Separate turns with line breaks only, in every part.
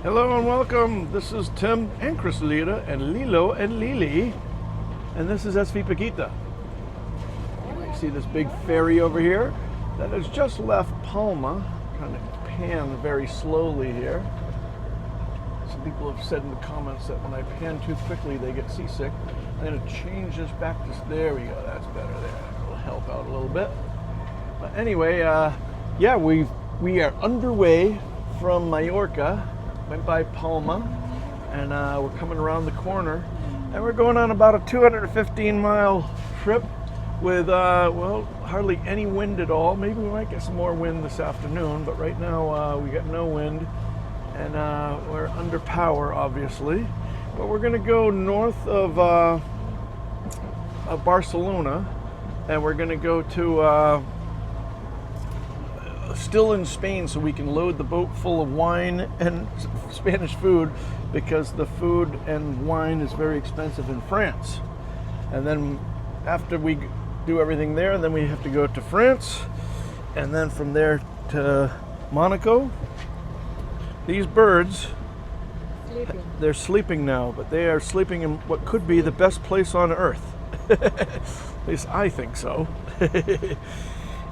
Hello and welcome. This is Tim and Crisalita and Lilo and Lili, and this is SV Paquita. You see this big ferry over here that has just left Palma. Trying to pan very slowly here. Some people have said in the comments that when I pan too quickly, they get seasick. I'm going to change this back to, there we go, that's better there. It'll help out a little bit. But anyway, yeah, we are underway from Mallorca, went by Palma, and we're coming around the corner, and we're going on about a 215-mile trip with, well, hardly any wind at all. Maybe we might get some more wind this afternoon, but right now we got no wind, and we're under power, obviously. But we're going to go north of Barcelona, and we're going to go to still in Spain, so we can load the boat full of wine and Spanish food, because the food and wine is very expensive in France. And then after we do everything there, then we have to go to France, and then from there to Monaco. These birds, they're sleeping now, but they are sleeping in what could be the best place on earth. At least I think so.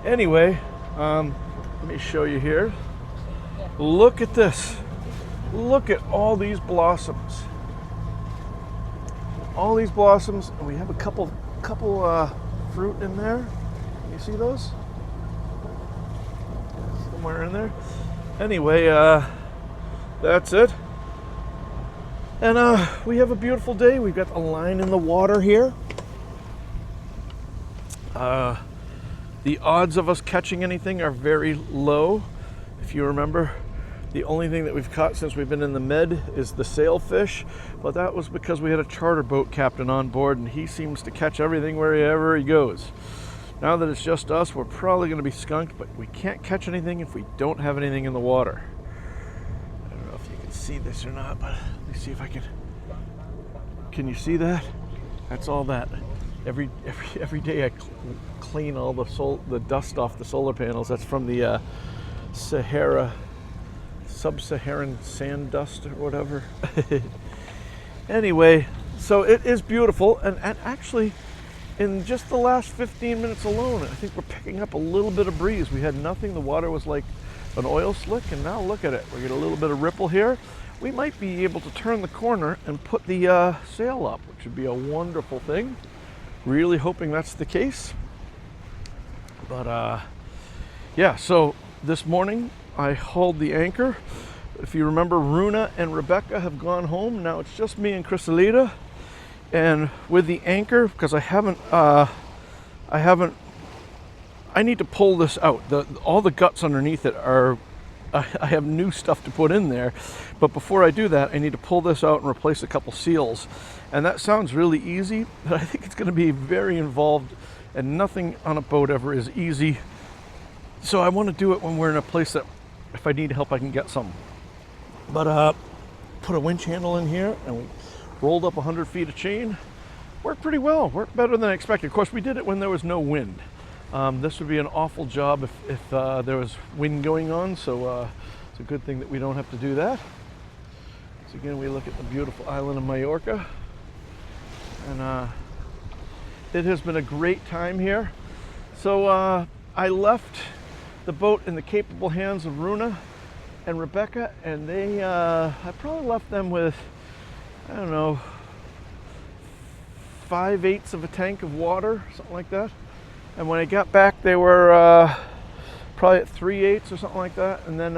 Anyway, let me show you here. Look at this. Look at all these blossoms. All these blossoms, and we have a couple fruit in there. Can you see those? Somewhere in there. Anyway, that's it. And we have a beautiful day. We've got a line in the water here. The odds of us catching anything are very low. If you remember, the only thing that we've caught since we've been in the Med is the sailfish, but that was because we had a charter boat captain on board, and he seems to catch everything wherever he goes. Now that it's just us, we're probably going to be skunked, but we can't catch anything if we don't have anything in the water. I don't know if you can see this or not, but let me see if I can. Can you see that? That's all that. Every day I clean all the dust off the solar panels. That's from the sub-Saharan sand dust or whatever. Anyway, so it is beautiful, and actually in just the last 15 minutes alone, I think we're picking up a little bit of breeze. We had nothing. The water was like an oil slick, and now look at it. We get a little bit of ripple here. We might be able to turn the corner and put the sail up, which would be a wonderful thing. Really hoping that's the case. But yeah, so this morning I hauled the anchor. If you remember, Runa and Rebecca have gone home. Now it's just me and Crisalita. And with the anchor, because I need to pull this out. All the guts underneath it are, I have new stuff to put in there. But before I do that, I need to pull this out and replace a couple seals. And that sounds really easy, but I think it's going to be very involved, and nothing on a boat ever is easy. So I want to do it when we're in a place that if I need help, I can get some. But put a winch handle in here, and we rolled up 100 feet of chain. Worked pretty well, worked better than I expected. Of course, we did it when there was no wind. This would be an awful job if there was wind going on, so it's a good thing that we don't have to do that. So again, we look at the beautiful island of Mallorca. And it has been a great time here. So I left the boat in the capable hands of Runa and Rebecca, and they, I probably left them with, I don't know, 5/8 of a tank of water, something like that. And when I got back, they were probably at 3/8 or something like that. And then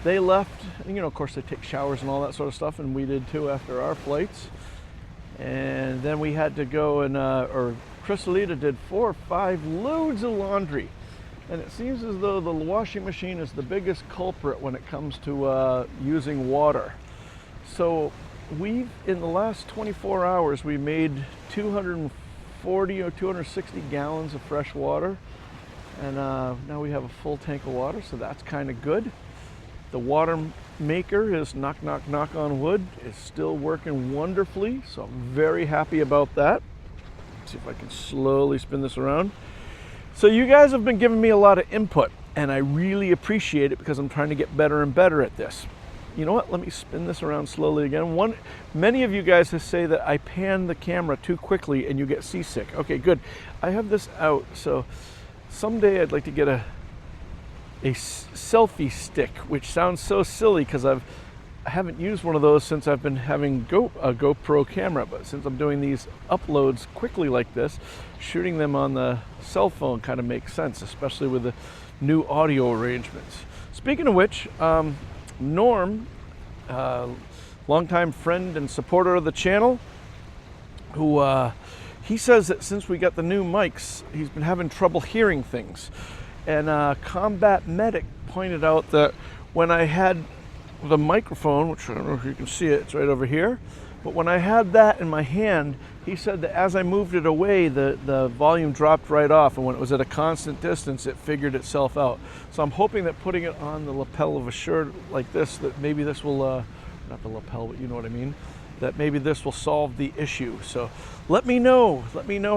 they left, and, you know, of course they take showers and all that sort of stuff, and we did too after our flights. And then we had to go and, or Crisalita did 4 or 5 loads of laundry. And it seems as though the washing machine is the biggest culprit when it comes to using water. So in the last 24 hours, we made 240 or 260 gallons of fresh water. And now we have a full tank of water, so that's kind of good. The water maker is, knock, knock, knock on wood, is still working wonderfully, so I'm very happy about that. Let's see if I can slowly spin this around. So you guys have been giving me a lot of input, and I really appreciate it because I'm trying to get better and better at this. You know what? Let me spin this around slowly again. Many of you guys have say that I pan the camera too quickly and you get seasick. Okay, good. I have this out, so someday I'd like to get a selfie stick, which sounds so silly because I haven't used one of those since I've been having a GoPro camera. But since I'm doing these uploads quickly like this, shooting them on the cell phone kind of makes sense, especially with the new audio arrangements. Speaking of which, Norm, longtime friend and supporter of the channel, who he says that since we got the new mics, he's been having trouble hearing things. And Combat Medic pointed out that when I had the microphone, which I don't know if you can see it, it's right over here, but when I had that in my hand, he said that as I moved it away, the volume dropped right off, and when it was at a constant distance, it figured itself out. So I'm hoping that putting it on the lapel of a shirt like this, that maybe this will, not the lapel, but you know what I mean, that maybe this will solve the issue. So let me know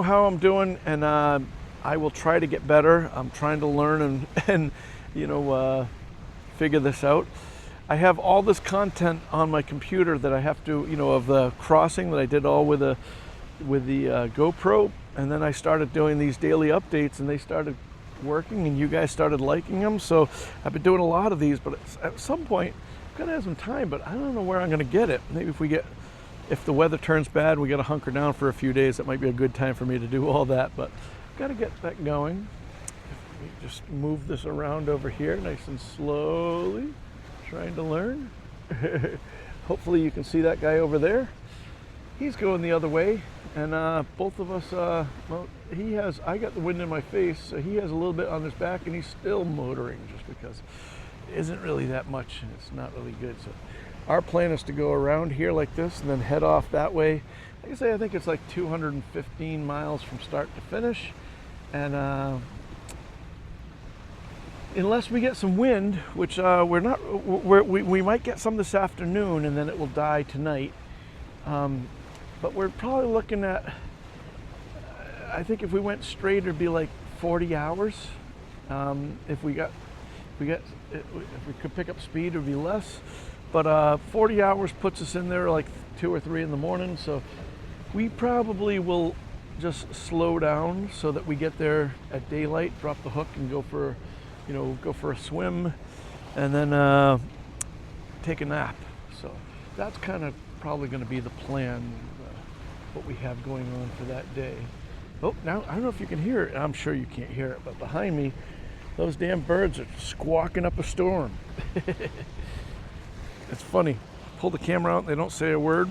how I'm doing, and I will try to get better. I'm trying to learn and figure this out. I have all this content on my computer that I have to, of the crossing that I did all with the GoPro, and then I started doing these daily updates, and they started working, and you guys started liking them. So I've been doing a lot of these, but at some point I'm gonna have some time, but I don't know where I'm gonna get it. Maybe if the weather turns bad, we gotta hunker down for a few days. That might be a good time for me to do all that, but I've got to get that going. If we just move this around over here nice and slowly, trying to learn. Hopefully you can see that guy over there. He's going the other way, and both of us, well, I got the wind in my face, so he has a little bit on his back, and he's still motoring just because it isn't really that much, and it's not really good. So our plan is to go around here like this and then head off that way. Like I say, I think it's like 215 miles from start to finish, and unless we get some wind, which we might get some this afternoon, and then it will die tonight. But we're probably looking at, I think if we went straight, it'd be like 40 hours. If we could pick up speed, it would be less. But 40 hours puts us in there like 2 or 3 in the morning. So we probably will just slow down so that we get there at daylight, drop the hook, and go for a swim, and then take a nap. So that's kind of probably going to be the plan, what we have going on for that day. Oh, now I don't know if you can hear it. I'm sure you can't hear it, but behind me, those damn birds are squawking up a storm. It's funny. Pull the camera out, and they don't say a word.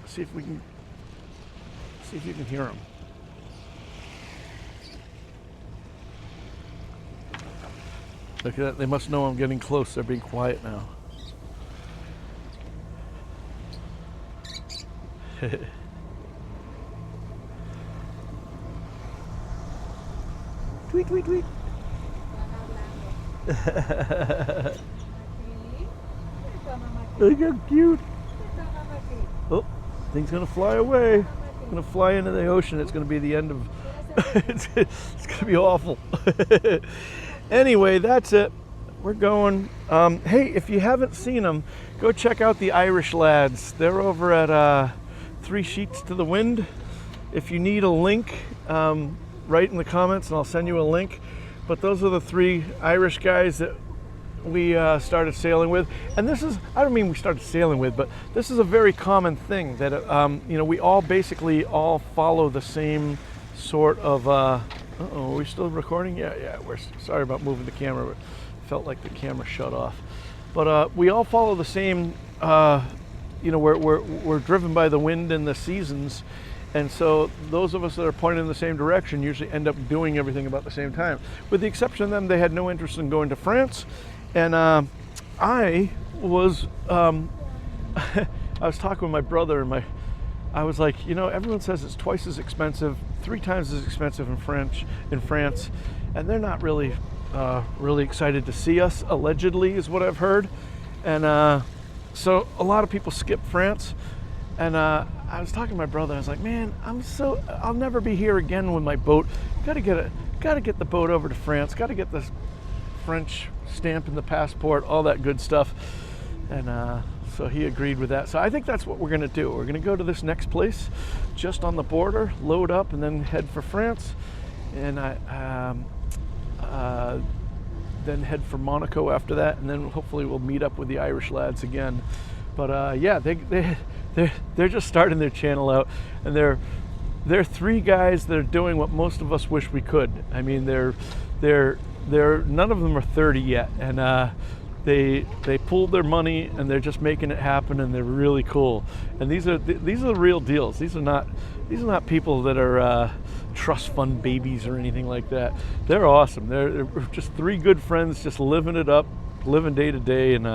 See if you can hear them. Look at that. They must know I'm getting close. They're being quiet now. Tweet, tweet, tweet. Look how cute. Oh, thing's gonna fly away. It's gonna fly into the ocean. It's gonna be the end of it's gonna be awful. Anyway, that's it. We're going. Hey, if you haven't seen them, go check out the Irish lads. They're over at 3 Sheets to the Wind. If you need a link, write in the comments and I'll send you a link. But those are the 3 Irish guys that we started sailing with. And this is, I don't mean we started sailing with, but this is a very common thing that, we all basically all follow the same sort of, uh-oh, are we still recording? Yeah, we're sorry about moving the camera, but it felt like the camera shut off. But we all follow the same, we're driven by the wind and the seasons. And so those of us that are pointing in the same direction usually end up doing everything about the same time. With the exception of them, they had no interest in going to France. And I was, I was talking with my brother, and I was like, everyone says it's twice as expensive, 3 times as expensive in France, and they're not really excited to see us, allegedly, is what I've heard. And so a lot of people skip France. And I was talking to my brother. I was like, man, I'll never be here again with my boat. Got to get the boat over to France. Got to get this French stamp in the passport, all that good stuff. And so he agreed with that. So I think that's what we're going to do. We're going to go to this next place just on the border, load up, and then head for France. And then head for Monaco after that. And then hopefully we'll meet up with the Irish lads again. But yeah, they're just starting their channel out. And they're three guys that are doing what most of us wish we could. I mean, they're none of them are 30 yet. And they pulled their money and they're just making it happen, and they're really cool. And these are the real deals. These are not people that are trust fund babies or anything like that. They're awesome. They're just three good friends, just living it up, living day to day, and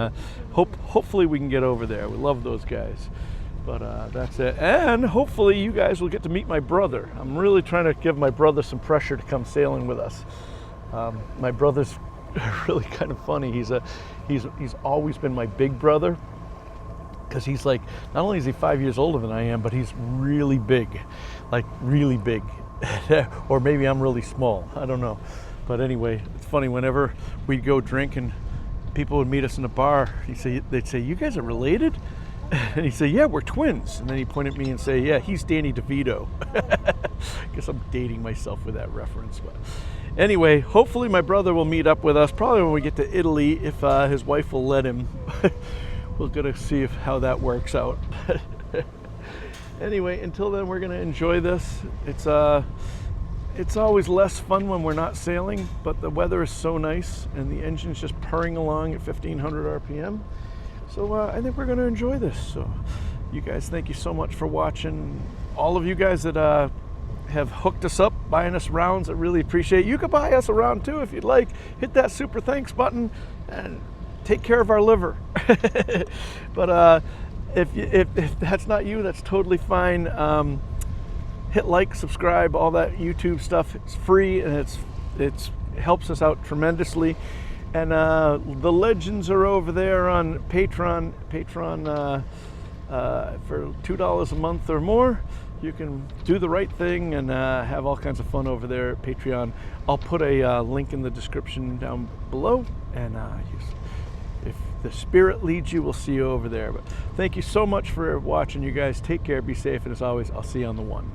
hopefully we can get over there. We love those guys. But that's it. And hopefully you guys will get to meet my brother. I'm really trying to give my brother some pressure to come sailing with us. My brother's really kind of funny. He's always been my big brother, because he's like, not only is he 5 years older than I am, but he's really big, like really big. Or maybe I'm really small, I don't know. But anyway, it's funny, whenever we'd go drink and people would meet us in a bar, they'd say, "You guys are related?" And he'd say, "Yeah, we're twins." And then he'd point at me and say, "Yeah, he's Danny DeVito." Guess I'm dating myself with that reference. But anyway, hopefully my brother will meet up with us, probably when we get to Italy, if his wife will let him. We're going to see how that works out. Anyway, until then, we're going to enjoy this. It's always less fun when we're not sailing, but the weather is so nice, and the engine's just purring along at 1,500 RPM. So I think we're going to enjoy this. So you guys, thank you so much for watching. All of you guys that have hooked us up, buying us rounds, I really appreciate it. You could buy us a round too if you'd like. Hit that super thanks button and take care of our liver. But if that's not you, that's totally fine. Hit like, subscribe, all that YouTube stuff. It's free, and it helps us out tremendously. And the legends are over there on Patreon. For $2 a month or more, you can do the right thing and have all kinds of fun over there at Patreon. I'll put a link in the description down below, and if the spirit leads you, we'll see you over there. But thank you so much for watching, you guys. Take care, be safe, and as always, I'll see you on the one.